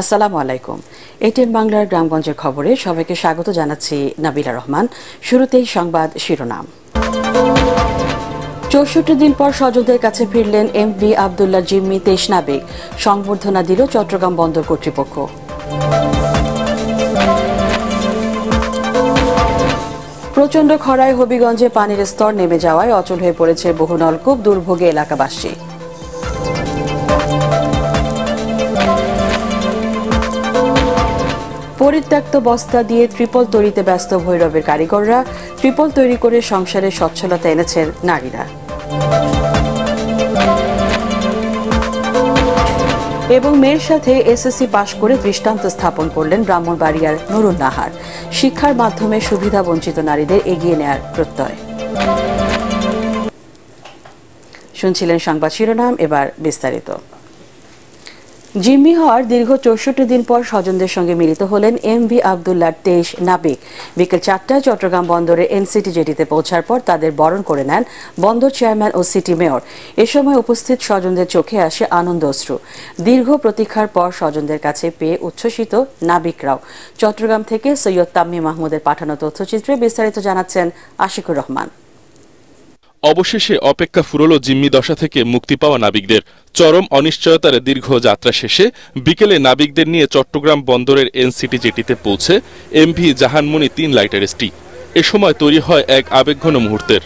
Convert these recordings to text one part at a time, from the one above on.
আসসালামু আলাইকুম। এটিএন বাংলার গ্রামগঞ্জের খবরে সবাইকে স্বাগত জানাচ্ছি নাবিলা রহমান। শুরুতেই সংবাদ শিরোনাম। ৬৪ দিন পর স্বজনদের কাছে ফিরলেন এমভি আবদুল্লাহ জিম্মি ২৩ নাবিক। সংবর্ধনা দিল চট্টগ্রাম বন্দর কর্তৃপক্ষ। প্রচণ্ড খরায় হবিগঞ্জে পানির স্তর নেমে যাওয়ায় অচল হয়ে পড়েছে বহু নলকূপ, দুর্ভোগে এলাকাবাসী। পরিত্যক্ত বস্তা দিয়ে ত্রিপল তৈরিতে ব্যস্ত ভৈরবের কারিগররা। ত্রিপল তৈরি করে সংসারে সচ্ছলতা এনেছেন নারীরা। এবং মেয়ের সাথে এসএসসি পাশ করে দৃষ্টান্ত স্থাপন করলেন ব্রাহ্মণবাড়িয়ার নুরুন নাহার। শিক্ষার মাধ্যমে সুবিধা বঞ্চিত নারীদের এগিয়ে নেয়ার প্রত্যয়। শুনছিলেন সংবাদ শিরোনাম, এবার বিস্তারিত। জিম্মি হওয়ার দীর্ঘ ৬৪ দিন পর স্বজনদের সঙ্গে মিলিত হলেন এমভি আবদুল্লাহর ২৩ নাবিক। বিকেল ৪টায় চট্টগ্রাম বন্দরে এনসিটি জেটিতে পৌঁছার পর তাদের বরণ করে নেন বন্দর চেয়ারম্যান ও সিটি মেয়র। এ সময় উপস্থিত স্বজনদের চোখে আসে আনন্দ অশ্রু। দীর্ঘ প্রতীক্ষার পর স্বজনদের কাছে পেয়ে উচ্ছ্বসিত নাবিকরাও। চট্টগ্রাম থেকে সৈয়দ তাম্মি মাহমুদের পাঠানো তথ্যচিত্রে বিস্তারিত জানাচ্ছেন আশিকুর রহমান। অবশেষে অপেক্ষা ফুরল জিম্মি দশা থেকে মুক্তি পাওয়া নাবিকদের। চরম অনিশ্চয়তার দীর্ঘ যাত্রা শেষে বিকেলে নাবিকদের নিয়ে চট্টগ্রাম বন্দরের এনসিটি জেটিতে পৌঁছে এমভি জাহানমণি ৩ লাইটার এসটি। এ সময় তৈরি হয় এক আবেগঘন মুহূর্তের।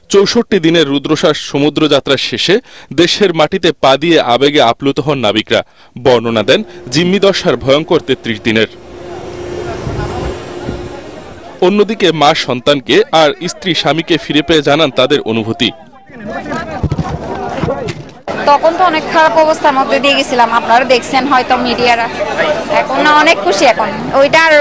৬৪ দিনের রুদ্রশ্বাস সমুদ্রযাত্রার শেষে দেশের মাটিতে পা দিয়ে আবেগে আপ্লুত হন নাবিকরা। বর্ণনা দেন জিম্মি দশার ভয়ঙ্কর ৩৩ দিনের। অন্যদিকে মা সন্তানকে আর স্ত্রী স্বামীকে ফিরে পেয়ে জানান তাদের অনুভূতি। তখন তো অনেক খারাপ অবস্থার মধ্যে দিয়ে গেছিলাম, আপনারা দেখছেন হয়তো মিডিয়ারা। এখন অনেক খুশি, এখন ওইটার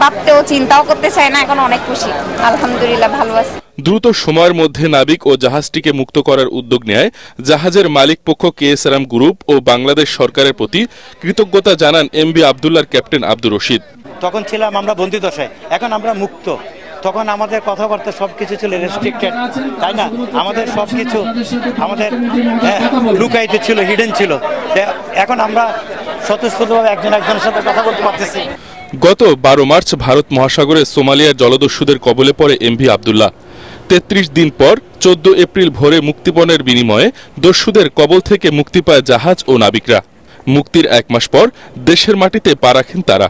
ভাবতেও চিন্তাও করতে চাই না, এখন অনেক খুশি, আলহামদুলিল্লাহ ভালো আছে। দ্রুত সময়ের মধ্যে নাবিক ও জাহাজটিকে মুক্ত করার উদ্যোগ নেয় জাহাজের মালিক পক্ষ কেএসআরএম গ্রুপ ও বাংলাদেশ সরকারের প্রতি কৃতজ্ঞতা জানান এমভি আবদুল্লাহর ক্যাপ্টেন আব্দুর রশিদ। তখন ছিলাম আমরা বন্দী দশায়, এখন আমরা মুক্ত। তখন আমাদের কথাবার্তা সবকিছু ছিল রেস্ট্রিক্টেড, তাই না? আমাদের সবকিছু আমাদের লুকাইতে ছিল, হিডেন ছিল। এখন আমরা স্বতঃস্ফূর্তভাবে একজনের সাথে কথা বলতে পারতেছি। গত ১২ মার্চ ভারত মহাসাগরে সোমালিয়ার জলদস্যুদের কবলে পড়ে এমভি আবদুল্লাহ। ৩৩ দিন পর ১৪ এপ্রিল ভোরে মুক্তিপণের বিনিময়ে দস্যুদের কবল থেকে মুক্তি পায় জাহাজ ও নাবিকরা। মুক্তির ১ মাস পর দেশের মাটিতে পা রাখেন তারা।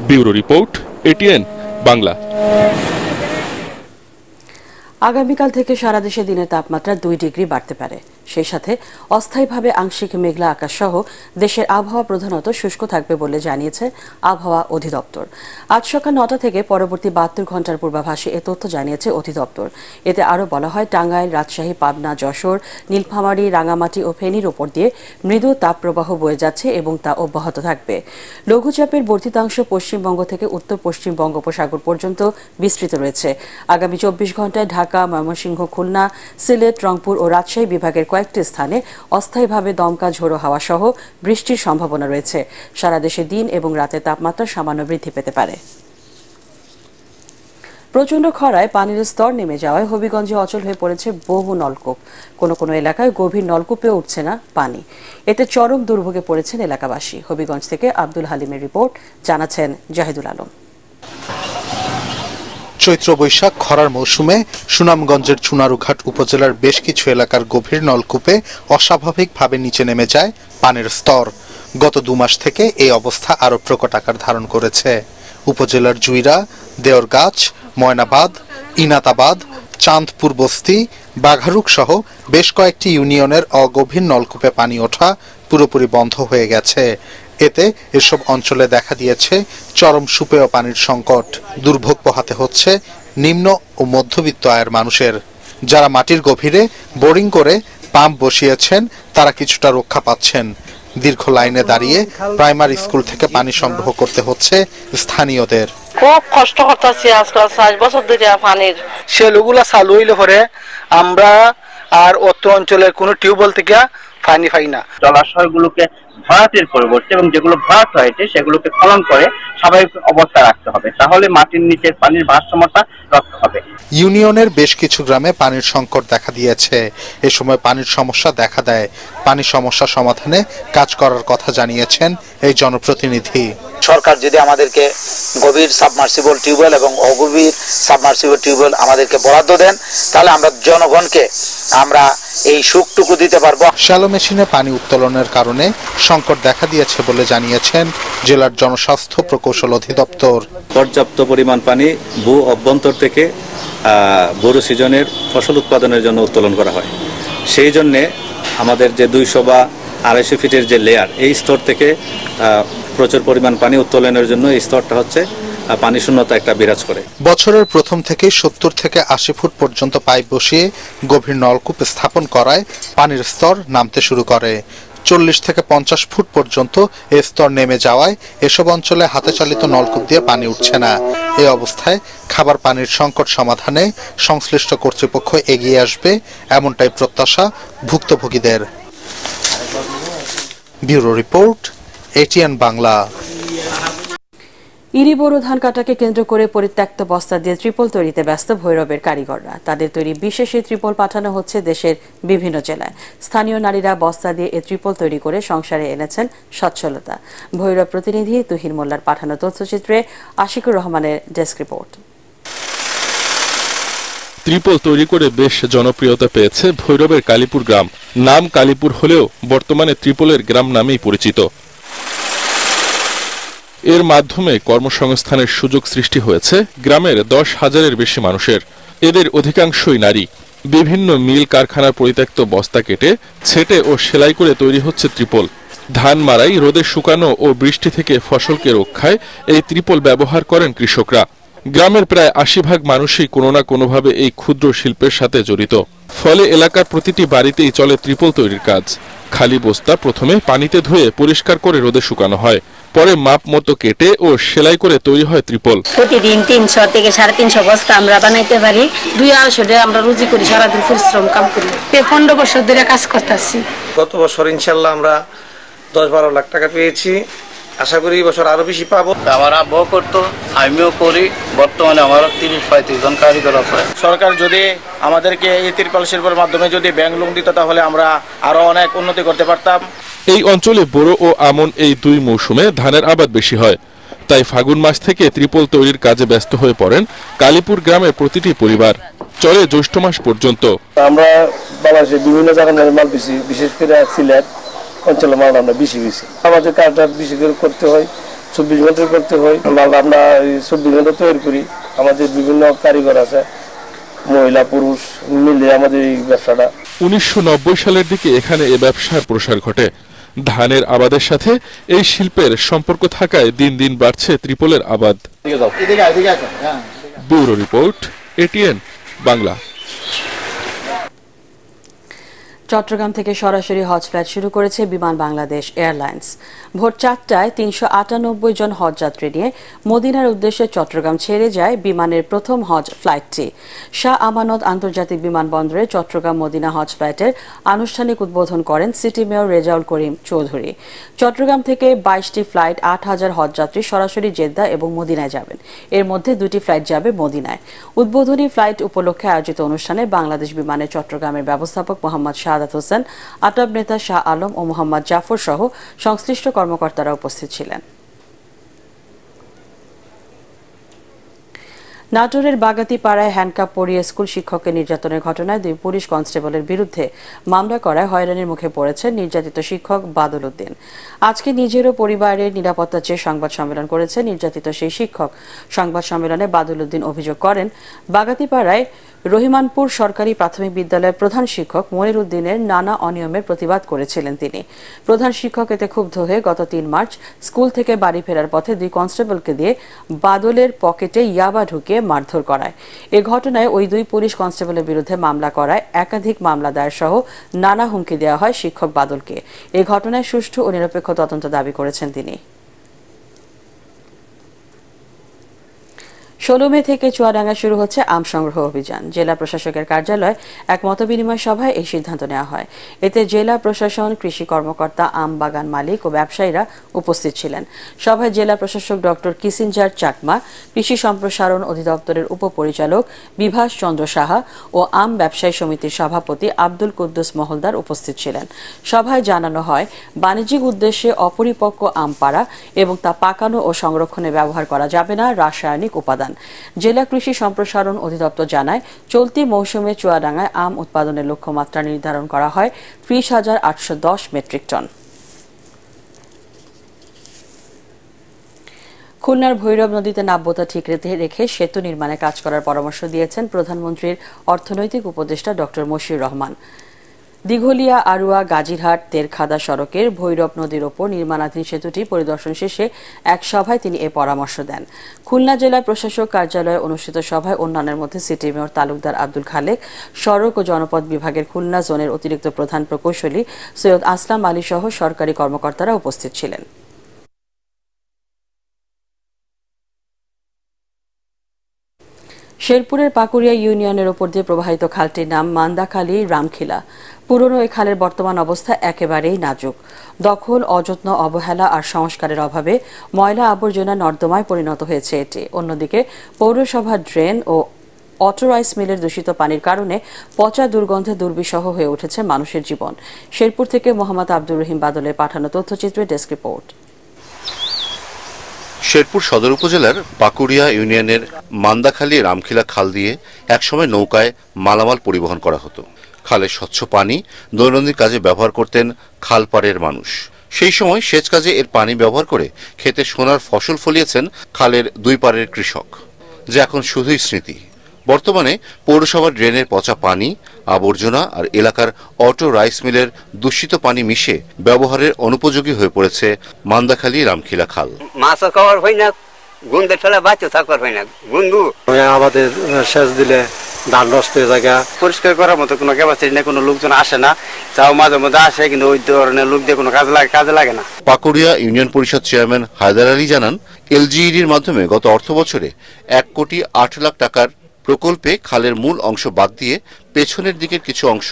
Bureau report, ATN Bangla. আগামীকাল থেকে সারা দেশে দিনের তাপমাত্রা ২ ডিগ্রি বাড়তে পারে। সেই সাথে অস্থায়ীভাবে আংশিক মেঘলা আকাশ সহ দেশের আবহাওয়া প্রধানত শুষ্ক থাকবে বলে জানিয়েছে আবহাওয়া অধিদপ্তর। আজ সকাল ৯টা থেকে পরবর্তী ৭২ ঘন্টার পূর্বাভাসে এ তথ্য জানিয়েছে অধিদপ্তর। এতে আরও বলা হয়, টাঙ্গাইল, রাজশাহী, পাবনা, যশোর, নীলফামারী, রাঙামাটি ও ফেনীর ওপর দিয়ে মৃদু তাপপ্রবাহ বয়ে যাচ্ছে এবং তা অব্যাহত থাকবে। লঘুচাপের বর্ধিতাংশ পশ্চিমবঙ্গ থেকে উত্তর পশ্চিম বঙ্গোপসাগর পর্যন্ত বিস্তৃত রয়েছে। আগামী ২৪ ঘন্টায় ঢাকা, ময়মনসিংহ, খুলনা, সিলেট, রংপুর ও রাজশাহী বিভাগের কয়েকটি স্থানে অস্থায়ীভাবে দমকা ঝোড়ো হাওয়া সহ বৃষ্টির সম্ভাবনা রয়েছে। সারা দেশে দিন এবং রাতের তাপমাত্রা সামান্য বৃদ্ধি পেতে পারে। প্রচণ্ড খরায় পানির স্তর নেমে যাওয়ায় হবিগঞ্জে অচল হয়ে পড়েছে বহু নলকূপ। কোনো কোনো এলাকায় গভীর নলকূপেও উঠছে না পানি। এতে চরম দুর্ভোগে পড়েছেন এলাকাবাসী। হবিগঞ্জ থেকে আব্দুল হালিমের রিপোর্ট, জানাচ্ছেন জাহিদুল আলম। চৈত্র বৈশাখ খরার মৌসুমে সুনামগঞ্জের চুনারুঘাট উপজেলার বেশ কিছু এলাকার গভীর নলকূপে অস্বাভাবিকভাবে নিচে নেমে যায় পানির স্তর। গত ২ মাস থেকে এই অবস্থা আরও প্রকট আকার ধারণ করেছে। উপজেলার জুইরা, দেওরগাছ, ময়নাবাদ, ইনাতাবাদ, চাঁদপুর বস্তি, বাঘারুক সহ বেশ কয়েকটি ইউনিয়নের অগভীর নলকূপে পানি ওঠা পুরোপুরি বন্ধ হয়ে গেছে। এতে এসব অঞ্চলে দেখা দিয়েছে চরম সুপেয় পানির সংকট। দুর্ভোগ পোহাতে হচ্ছে নিম্ন ও মধ্যবিত্ত আয়ের মানুষের। যারা মাটির গভীরে বোরিং করে পাম্প বসিয়েছেন তারা কিছুটা রক্ষা পাচ্ছেন। দীর্ঘ লাইনে দাঁড়িয়ে প্রাইমারি স্কুল থেকে পানি সংগ্রহ করতে হচ্ছে স্থানীয়দের। খুব কষ্ট করতেছি আজকাল ৬০ বছর ধরে পানির সেলুগুলা চালু হইলে পরে আমরা আর অত অঞ্চলের কোনো টিউবওয়েল থেকে পানি পাই না। জলাশয়গুলোকে ভরাটের পরিবর্তে এবং যেগুলো ভরাট হয়েছে সেগুলোকে খনন করে স্বাভাবিক অবস্থা রাখতে হবে, তাহলে মাটির নিচের পানির ভারসাম্যতা রক্ষা হবে। ইউনিয়নের বেশ কিছু গ্রামে পানির সংকট দেখা দিয়েছে। এ সময় পানির সমস্যা দেখা দেয়। পানি সমস্যা সমাধানে কাজ করার কথা জানিয়েছেন এই জনপ্রতিনিধি। সরকার যদি আমাদেরকে গভীর সাবমার্সিবল টিউবওয়েল এবং অগভীর সাবমার্সিবল টিউবওয়েল আমাদেরকে বরাদ্দ দেন, তাহলে আমরা জনগণকে আমরা এই সুখটুকু দিতে পারবো। শ্যালো মেশিনে পানি উত্তোলনের কারণে সংকট দেখা দিয়েছে বলে জানিয়েছেন জেলার জনস্বাস্থ্য প্রকৌশল অধিদপ্তর। পর্যাপ্ত পরিমাণ পানি ভূ অভ্যন্তর থেকে বোরো সিজনের ফসল উৎপাদনের জন্য উত্তোলন করা হয়। সেই জন্যে আমাদের যে 200 বা 250 ফিটের যে লেয়ার, এই স্তর থেকে প্রচুর পরিমাণ পানি উত্তোলনের জন্য এই স্তরটা হচ্ছে পানি শূন্যতা একটা বিরাজ করে। বছরের প্রথম থেকে 70 থেকে 80 ফুট পর্যন্ত পাইপ বসিয়ে গভীর নলকূপ স্থাপন করায় পানির স্তর নামতে শুরু করে। 40 থেকে 50 ফুট পর্যন্ত এই স্তর নেমে যাওয়ায় এসব অঞ্চলে হাতে চালিত নলকূপ দিয়ে পানি উঠছে না। এই অবস্থায় খাবার পানির সংকট সমাধানে সংশ্লিষ্ট কর্তৃপক্ষ এগিয়ে আসবে, এমনটাই প্রত্যাশা ভুক্তভোগীদের। Bureau report, ATN Bangla. ইরি বোরো ধান কাটাকে কেন্দ্র করে পরিত্যক্ত বস্তা দিয়ে ত্রিপল তৈরিতে ব্যস্ত ভৈরবের কারিগররা। তাদের তৈরি বিশেষ এই ত্রিপল পাঠানো হচ্ছে দেশের বিভিন্ন জেলায়। স্থানীয় নারীরা বস্তা দিয়ে এই ত্রিপল তৈরি করে সংসারে এনেছেন সচ্ছলতা। ভৈরব প্রতিনিধি তুহিন মোল্লার পাঠানো তথ্যচিত্রে আশিকুর রহমানের ডেস্ক রিপোর্ট। ত্রিপল তৈরি করে বেশ জনপ্রিয়তা পেয়েছে ভৈরবের কালীপুর গ্রাম। নাম কালীপুর হলেও বর্তমানে ত্রিপলের গ্রাম নামেই পরিচিত। এর মাধ্যমে কর্মসংস্থানের সুযোগ সৃষ্টি হয়েছে গ্রামের 10,000-এর বেশি মানুষের। এদের অধিকাংশই নারী। বিভিন্ন মিল কারখানার পরিত্যক্ত বস্তা কেটে ছেটে ও সেলাই করে তৈরি হচ্ছে ত্রিপল। ধান মারাই, রোদে শুকানো ও বৃষ্টি থেকে ফসলকে রক্ষায় এই ত্রিপল ব্যবহার করেন কৃষকরা। গ্রামের প্রায় 80% মানুষই কোনো না কোনোভাবে এই ক্ষুদ্র শিল্পের সাথে জড়িত। ফলে এলাকার প্রতিটি বাড়িতেই চলে ত্রিপল তৈরির কাজ। খালি বস্তা প্রথমে পানিতে ধুয়ে পরিষ্কার করে রোদে শুকানো হয়, পরে মাপ মতো কেটে ও সেলাই করে তৈরি হয় ত্রিপল। প্রতিদিন 300 থেকে 350 বস্তা আমরা বানাইতে পারি। 200 আমরা রুজি করি, সারাদিন পরিশ্রম কাম করি। 15 বছর ধরে কাজ করতেছি। গত বছর ইনশাল্লাহ আমরা 10-12 লাখ টাকা পেয়েছি। আশা করি বছর আরো বেশি পাবো। আমার আব্বাও করতো, আমিও করি। বর্তমানে আমার 30-35 জন কারিগর আছে। সরকার যদি আমাদেরকে এই ত্রিপল শিল্পের মাধ্যমে যদি ব্যাংক লোন দিত, তাহলে আমরা আরো অনেক উন্নতি করতে পারতাম। এই অঞ্চলে বোরো ও আমন এই দুই মৌসুমে ধানের আবাদ বেশি হয়, তাই ফাগুন মাস থেকে ত্রিপল তৈরির কাজে ব্যস্ত হয়ে পড়েন কালীপুর গ্রামের প্রতিটি পরিবার। চলে জ্যৈষ্ঠ মাস পর্যন্ত। আমরা বাংলাদেশের বিভিন্ন জায়গায় মাল বেশি, বিশেষ করে সিলেট অঞ্চলে মাল আমরা বেশি আমাদের কাজটা বেশি করে করতে হয়, 24 ঘন্টা করতে হয়। মাল আমরা 24 ঘন্টা তৈরি করি। আমাদের বিভিন্ন কারিগর আছে, মহিলা পুরুষ মিলে আমাদের এই ব্যবসাটা। 1990 সালের দিকে এখানে এ ব্যবসার প্রসার ঘটে। ধানের আবাদের সাথে এই শিল্পের সম্পর্ক থাকায় দিন দিন বাড়ছে ত্রিপলের আবাদ। Bureau report, ATN Bangla. Chattogram থেকে সরাসরি হজ ফ্লাইট শুরু করেছে বিমান বাংলাদেশ এয়ারলাইন্স। ভোর 4টায় 398 জন হজ যাত্রী নিয়ে মদিনার উদ্দেশ্যে চট্টগ্রাম ছেড়ে যায় বিমানের প্রথম হজ ফ্লাইটটি। শাহ আমানত আন্তর্জাতিক বিমানবন্দরে চট্টগ্রাম মদিনা হজ ফ্লাইটের আনুষ্ঠানিক উদ্বোধন করেন সিটি মেয়র রেজাউল করিম চৌধুরী। চট্টগ্রাম থেকে 22টি ফ্লাইট 8000 হজ যাত্রী সরাসরি জেদ্দা এবং মদিনায় যাবেন। এর মধ্যে 2টি ফ্লাইট যাবে মদিনায়। উদ্বোধনী ফ্লাইট উপলক্ষে আয়োজিত অনুষ্ঠানে বাংলাদেশ বিমানের চট্টগ্রামের ব্যবস্থাপক মোহাম্মদ শাহাদাত হোসেন, আটব নেতা শাহ আলম ও মোহাম্মদ জাফর সহ সংশ্লিষ্ট কর্মকর্তারা উপস্থিত ছিলেন। নাটোরের বাগাতিপাড়ায় হ্যান্ডকাপ পরিয়ে স্কুল শিক্ষককে নির্যাতনের ঘটনায় 2 পুলিশ কনস্টেবলের বিরুদ্ধে মামলা করায় হয়রানির মুখে পড়েছেন নির্যাতিত শিক্ষক বাদল উদ্দিন। আজকে নিজেরও পরিবারের নিরাপত্তা চেয়ে সংবাদ সম্মেলন করেছে নির্যাতিত সেই শিক্ষক। সংবাদ সম্মেলনে বাদল উদ্দিন অভিযোগ করেন, বাগাতিপাড়ায় রহিমানপুর সরকারি প্রাথমিক বিদ্যালয়ের প্রধান শিক্ষক মনির উদ্দিনের নানা অনিয়মের প্রতিবাদ করেছিলেন তিনি। প্রধান শিক্ষক এতে ক্ষুব্ধ হয়ে গত 3 মার্চ স্কুল থেকে বাড়ি ফেরার পথে 2 কনস্টেবলকে দিয়ে বাদলের পকেটে ইয়াবা ঢুকিয়ে মারধর করায়। এ ঘটনায় ওই 2 পুলিশ কনস্টেবলের বিরুদ্ধে মামলা করায় একাধিক মামলা দায়ের সহ নানা হুমকি দেওয়া হয় শিক্ষক বাদলকে। এ ঘটনায় সুষ্ঠু ও নিরপেক্ষ তদন্ত দাবি করেছেন তিনি। 16 মে থেকে চুয়াডাঙ্গায় শুরু হচ্ছে আম সংগ্রহ অভিযান। জেলা প্রশাসকের কার্যালয়ে এক মতবিনিময় সভায় এই সিদ্ধান্ত নেওয়া হয়। এতে জেলা প্রশাসন, কৃষি কর্মকর্তা, আম বাগান মালিক ও ব্যবসায়ীরা উপস্থিত ছিলেন। সভায় জেলা প্রশাসক ডক্টর কিসিঞ্জার চাকমা, কৃষি সম্প্রসারণ অধিদপ্তরের উপপরিচালক বিভাস চন্দ্র সাহা ও আম ব্যবসায়ী সমিতির সভাপতি আব্দুল কুদ্দুস মহলদার উপস্থিত ছিলেন। সভায় জানানো হয়, বাণিজ্যিক উদ্দেশ্যে অপরিপক্ক আম পাড়া এবং তা পাকানো ও সংরক্ষণে ব্যবহার করা যাবে না রাসায়নিক উপাদান। জেলা কৃষি সম্প্রসারণ অধিদপ্তর জানায়, চলতি মৌসুমে চুয়াডাঙ্গায় আম উৎপাদনের লক্ষ্যমাত্রা নির্ধারণ করা হয় 30,810 মেট্রিক টন। খুলনার ভৈরব নদীতে নাব্যতা ঠিক রেখে সেতু নির্মাণে কাজ করার পরামর্শ দিয়েছেন প্রধানমন্ত্রীর অর্থনৈতিক উপদেষ্টা ডক্টর মশিউর রহমান। দিঘলিয়া আরুয়া গাজীরহাট তেরখাদা সড়কের ভৈরব নদীর ওপর নির্মাণাধীন সেতুটি পরিদর্শন শেষে এক সভায় তিনি এ পরামর্শ দেন। খুলনা জেলা প্রশাসক কার্যালয়ে অনুষ্ঠিত সভায় অন্যান্যের মধ্যে সিটি মেয়র তালুকদার আব্দুল খালেক, সড়ক ও জনপথ বিভাগের খুলনা জোনের অতিরিক্ত প্রধান প্রকৌশলী সৈয়দ আসলাম আলী সহ সরকারি কর্মকর্তারা উপস্থিত ছিলেন। শেরপুরের পাকুড়িয়া ইউনিয়নের ওপর দিয়ে প্রবাহিত খালটির নাম মান্দাখালী রামখিলা। পুরনো এই খালের বর্তমান অবস্থা একেবারেই নাজুক। দখল, অযত্ন, অবহেলা আর সংস্কারের অভাবে ময়লা আবর্জনা নর্দমায় পরিণত হয়েছে এটি। অন্যদিকে পৌরসভার ড্রেন ও অটো রাইস মিলের দূষিত পানির কারণে পচা দুর্গন্ধে দুর্বিষহ হয়ে উঠেছে মানুষের জীবন। শেরপুর থেকে মোহাম্মদ আব্দুর রহিম বাদলের পাঠানো তথ্যচিত্রে ডেস্ক রিপোর্ট। শেরপুর সদর উপজেলার পাকুড়িয়া ইউনিয়নের মান্দাখালী রামখিলা খাল দিয়ে একসময় নৌকায় মালামাল পরিবহন করা হতো। খালের স্বচ্ছ পানি দৈনন্দিন কাজে ব্যবহার করতেন খালপাড়ের মানুষ। সেই সময় সেচ কাজে এর পানি ব্যবহার করে খেতে সোনার ফসল ফলিয়েছেন খালের দুই পাড়ের কৃষক, যা এখন শুধুই স্মৃতি। বর্তমানে পৌরসভার ড্রেনের পচা পানি, আবর্জনা আর এলাকার অটো রাইস মিলের দূষিত পানি মিশে ব্যবহারের অনুপযোগী হয়ে পড়েছে মান্দাখালী রামখিলা খাল। মাছ খাওয়ার হয় না, গন্ধের ফেলা বাচ্চা থাকবার হয় না, গন্ধু আমাদের সেচ দিলে ধান নষ্ট হয়ে যায়। পরিষ্কার করার মতো কোনো ক্যাপাসিটি নেই, কোনো লোকজন আসে না। তাও মাঝে মধ্যে আসে, কিন্তু ওই ধরনের লোক দিয়ে কোনো কাজে লাগে না। পাকুড়িয়া ইউনিয়ন পরিষদ চেয়ারম্যান হায়দার আলী জানান, এলজিইডির মাধ্যমে গত অর্থ বছরে 1,08,00,000 টাকার প্রকল্পে খালের মূল অংশ বাদ দিয়ে পেছনের দিকের কিছু অংশ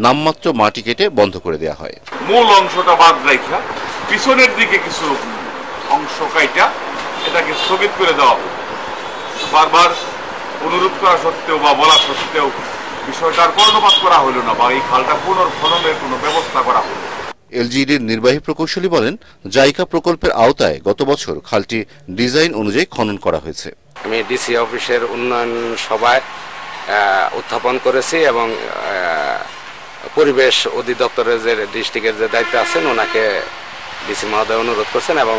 নামমাত্র মাটি কেটে বন্ধ করে দেওয়া হয়। মূল অংশটা বাদ রাখা পিছনের দিকে কিছু অংশ কাইটা এটাকে স্থগিত করে দেওয়া হবে। বারবার অনুরোধ করা সত্ত্বেও বা বলা সত্ত্বেও বিষয়টার কর্ণপাত করা হইল না, বা এই খালটা পুনর্খননের কোনো ব্যবস্থা করা হলো। এলজিইডির নির্বাহী প্রকৌশলী বলেন, জাইকা প্রকল্পের আওতায় গত বছর খালটি ডিজাইন অনুযায়ী খনন করা হয়েছে। আমি ডিসি অফিসের উন্নয়ন সভায় উত্থাপন করেছি এবং পরিবেশ অধিদপ্তরের যে ডিস্ট্রিক্টের যে দায়িত্ব আছেন ওনাকে ডিসি মহোদয় অনুরোধ করছেন এবং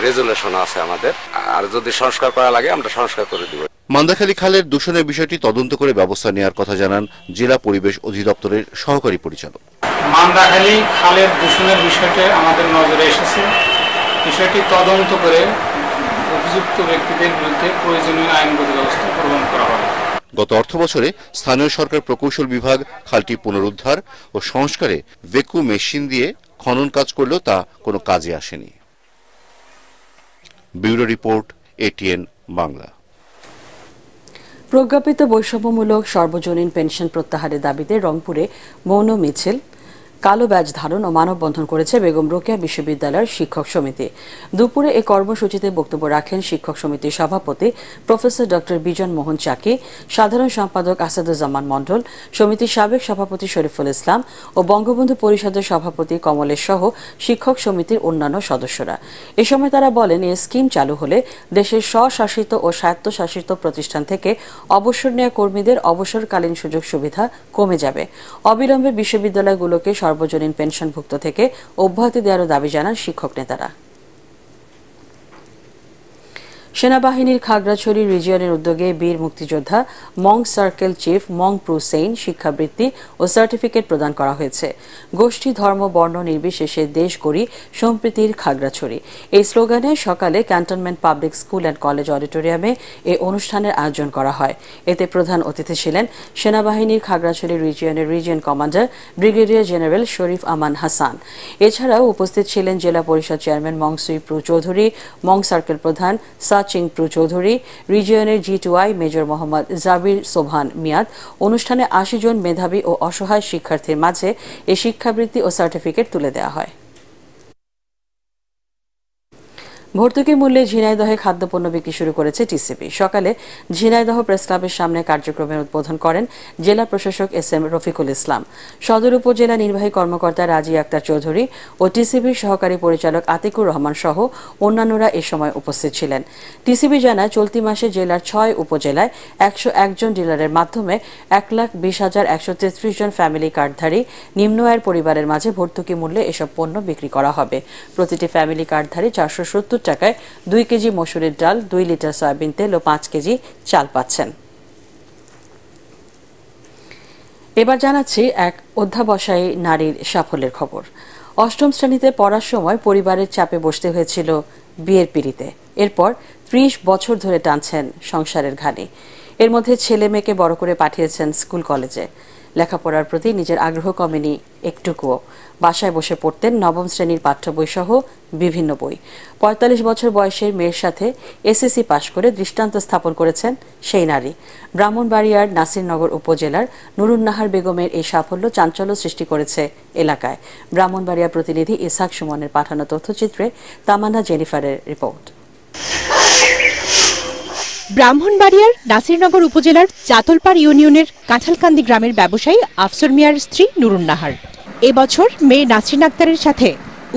রেজুলেশন আছে আমাদের। আর যদি সংস্কার করা লাগে আমরা সংস্কার করে দিব। মান্দাখালী খালের দূষণের বিষয়টি তদন্ত করে ব্যবস্থা নেওয়ার কথা জানান জেলা পরিবেশ অধিদপ্তরের সহকারী পরিচালক। মান্দাখালী খালের দূষণের বিষয়টি আমাদের নজরে এসেছে। বিষয়টি তদন্ত করে অভিযুক্ত ব্যক্তিদের বিরুদ্ধে প্রয়োজনীয় আইনগত ব্যবস্থা গ্রহণ করা হবে। গত অর্থ বছরে স্থানীয় সরকার প্রকৌশল বিভাগ খালটি পুনরুদ্ধার ও সংস্কারে ভেকু মেশিন দিয়ে খনন কাজ করলেও তা কোনো কাজে আসেনি। Bureau report, ATN Bangla. প্রজ্ঞাপিত বৈষম্যমূলক সর্বজনীন পেনশন প্রত্যাহারের দাবিতে রংপুরে মৌন মিছিল, কালো ব্যাজ ধারণ ও মানববন্ধন করেছে বেগম রোকেয়া বিশ্ববিদ্যালয়ের শিক্ষক সমিতি। দুপুরে এই কর্মসূচিতে বক্তব্য রাখেন শিক্ষক সমিতির সভাপতি প্রফেসর ডক্টর বিজন মোহন চাকি, সাধারণ সম্পাদক আসাদুজ্জামান মণ্ডল, সমিতির সাবেক সভাপতি শরীফুল ইসলাম ও বঙ্গবন্ধু পরিষদের সভাপতি কমলেশ সহ শিক্ষক সমিতির অন্যান্য সদস্যরা। এ সময় তারা বলেন, এই স্কিম চালু হলে দেশের স্বশাসিত ও স্বায়ত্তশাসিত প্রতিষ্ঠান থেকে অবসর নেওয়া কর্মীদের অবসরকালীন সুযোগ সুবিধা কমে যাবে। অবিলম্বে বিশ্ববিদ্যালয়গুলোকে সর্বজনীন পেনশনভুক্ত থেকে অব্যাহতি দেওয়ারও দাবি জানান শিক্ষক নেতারা। সেনাবাহিনীর খাগড়াছড়ি রিজিয়নের উদ্যোগে বীর মুক্তিযোদ্ধা মং সার্কেল চিফ মং প্রু সেইন শিক্ষাবৃত্তি ও সার্টিফিকেট প্রদান করা হয়েছে। গোষ্ঠী, ধর্ম, বর্ণ নির্বিশেষে দেশ গড়ি সম্প্রীতির খাগড়াছড়ি, এই স্লোগানে সকালে cantonment public school and college অডিটোরিয়ামে এই অনুষ্ঠানের আয়োজন করা হয়। এতে প্রধান অতিথি ছিলেন সেনাবাহিনীর খাগড়াছড়ি রিজিয়নের region commander brigadier general Sharif Aman Hasan. এছাড়াও উপস্থিত ছিলেন জেলা পরিষদ চেয়ারম্যান মং সুই প্রু চৌধুরী, মং সার্কেল প্রধান চিংপ্রু চৌধুরী, রিজিয়নের G2I মেজর মোহাম্মদ জাবির সোবহান মিয়াদ। অনুষ্ঠানে ৮০ জন মেধাবী ও অসহায় শিক্ষার্থীর মাঝে এই শিক্ষাবৃত্তি ও সার্টিফিকেট তুলে দেওয়া হয়। ভর্তুকি মূল্যে ঝিনাইদহে খাদ্যপণ্য বিক্রি শুরু করেছে টিসিবি। সকালে ঝিনাইদহ প্রেস ক্লাবের সামনে কার্যক্রমের উদ্বোধন করেন জেলা প্রশাসক SM রফিকুল ইসলাম। সদর উপজেলা নির্বাহী কর্মকর্তা রাজি আক্তার চৌধুরী ও টিসিবির সহকারী পরিচালক আতিকুর রহমান সহ অন্যান্যরা এ সময় উপস্থিত ছিলেন। টিসিবি জানায়, চলতি মাসে জেলার ৬ উপজেলায় ১০১ জন ডিলারের মাধ্যমে ১,২০,১৩৩ জন ফ্যামিলি কার্ডধারী নিম্ন আয়ের পরিবারের মাঝে ভর্তুকি মূল্যে এসব পণ্য বিক্রি করা হবে। প্রতিটি ফ্যামিলি কার্ডধারী ৪৭০ টাকায় ২ কেজি মসুরের ডাল, ২ লিটার সয়াবিন তেল ও ৫ কেজি চাল পাচ্ছেন। এবার জানাচ্ছি এক অধ্যাবসায়ী নারীর সাফল্যের খবর। অষ্টম শ্রেণীতে পড়ার সময় পরিবারের চাপে বসতে হয়েছিল বিয়ের পিঁড়িতে। এরপর ৩০ বছর ধরে টানছেন সংসারের ঘানি। এর মধ্যে ছেলে মেয়েকে বড় করে পাঠিয়েছেন স্কুল কলেজে। লেখাপড়ার প্রতি নিজের আগ্রহ কমেনি একটুকুও। বাসায় বসে পড়তেন নবম শ্রেণীর পাঠ্য বই সহ বিভিন্ন বই। ৪৫ বছর বয়সের মেয়ের সাথে SSC পাশ করে দৃষ্টান্ত স্থাপন করেছেন সেই নারী। ব্রাহ্মণবাড়িয়ার নাসিরনগর উপজেলার নুরুন্নাহার বেগমের এই সাফল্য চাঞ্চল্য সৃষ্টি করেছে এলাকায়। ব্রাহ্মণবাড়িয়া প্রতিনিধি ইসহাক সুমনের পাঠানো তথ্যচিত্রে তামান্না জেনিফারের রিপোর্ট। ব্রাহ্মণবাড়িয়ার নাসিরনগর উপজেলার চাতলপাড় ইউনিয়নের কাঁঠালকান্দি গ্রামের ব্যবসায়ী আফসর মিয়ার স্ত্রী নুরুন্নাহার এবছর মেয়ে নাসরিন আক্তারের সাথে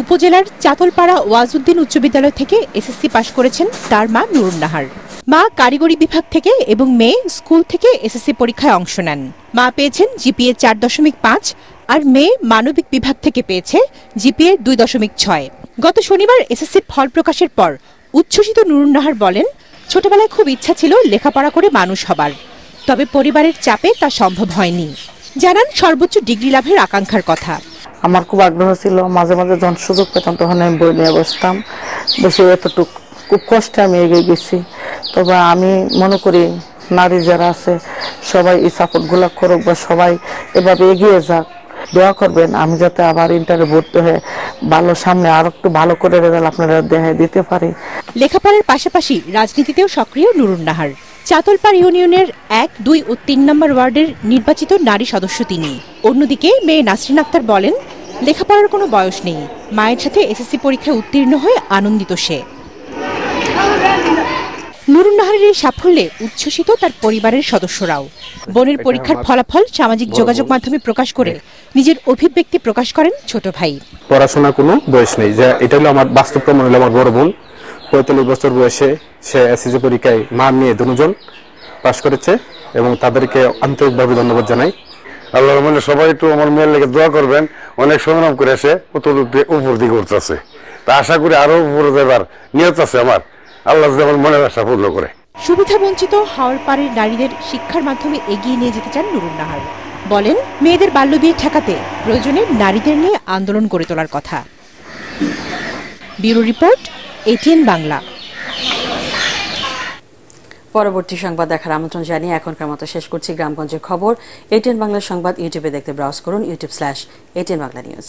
উপজেলার চাতলপাড়া ওয়াজউদ্দিন উচ্চ বিদ্যালয় থেকে SSC পাশ করেছেন তার মা নুরুন্নাহার। মা কারিগরি বিভাগ থেকে এবং মেয়ে স্কুল থেকে SSC পরীক্ষায় অংশ নেন। মা পেয়েছেন GPA 4.5 আর মেয়ে মানবিক বিভাগ থেকে পেয়েছে GPA 2.6। গত শনিবার SSCর ফল প্রকাশের পর উচ্ছ্বসিত নুরুন্নাহার বলেন, ছোটবেলায় খুব ইচ্ছা ছিল লেখাপড়া করে মানুষ হবার, তবে পরিবারের চাপে তা সম্ভব হয়নি। জানান সর্বোচ্চ ডিগ্রি লাভের আকাঙ্ক্ষার কথা। আমার খুব আগ্রহ ছিল, মাঝে মাঝে যখন সুযোগ পেতাম তখন আমি বই নিয়ে বসতাম, বসে এতটুকু খুব কষ্টে আমি এগিয়ে গেছি। তবে আমি মনে করি নারী যারা আছে সবাই এই সাপোর্টগুলো করুক বা সবাই এভাবে এগিয়ে যাক। দোয়া করবেন আমি যাতে আবার ইন্টারে ভর্তি হয়ে ভালো সামনে আর একটু ভালো করে রেজাল্ট আপনারা দেখায় দিতে পারি। লেখাপড়ার পাশাপাশি রাজনীতিতেও সক্রিয় নুরুন্নাহার। চাতলপাড় ইউনিয়নের ১, ২ ও ৩ নম্বর ওয়ার্ডের নির্বাচিত নারী সদস্য তিনি। অন্যদিকে মেয়ে নাসরিন আক্তার বলেন, লেখাপড়ার কোনো বয়স নেই, মায়ের সাথে SSC পরীক্ষায় উত্তীর্ণ হয়ে আনন্দিত সে। নুরুন্নাহারের এই সাফল্যে উচ্ছ্বসিত তার পরিবারের সদস্যরাও। বোনের পরীক্ষার ফলাফল সামাজিক যোগাযোগ মাধ্যমে প্রকাশ করে নিজের অভিব্যক্তি প্রকাশ করেন ছোট ভাই। পড়াশোনা কোনো বয়স নেই, যে এটা হলো আমার বাস্তব প্রমাণ। হলো আমার বড় বোন ৪৫ বছর বয়সে সে SSC পরীক্ষায় মা মেয়ে দুজন পাশ করেছে এবং তাদেরকে আন্তরিকভাবে ধন্যবাদ জানাই। আল্লাহর রহমতে সবাই একটু আমার মেয়ের লেগে দোয়া করবেন। অনেক সংগ্রাম করে সে উপর দিকে উঠতেছে, তা আশা করি আরো উপরে যাবার নিয়ত আছে আমার। আল্লাহ যেমন মনের আশা পূর্ণ করে। সুবিধা বঞ্চিত হাওর পাড়ের নারীদের শিক্ষার মাধ্যমে এগিয়ে নিয়ে যেতে চান নুরুন্নাহার। বলেন, মেয়েদের বাল্যবিয়ে ঠেকাতে প্রয়োজনে নারীদের নিয়ে আন্দোলন গড়ে তোলার কথা। Bureau report, ATN Bangla. পরবর্তী সংবাদ দেখার আমন্ত্রণ জানিয়ে এখনকার মতো শেষ করছি গ্রামগঞ্জের খবর। ATN বাংলা সংবাদ ইউটিউবে দেখতে ব্রাউজ করুন youtube/ATN বাংলা নিউজ।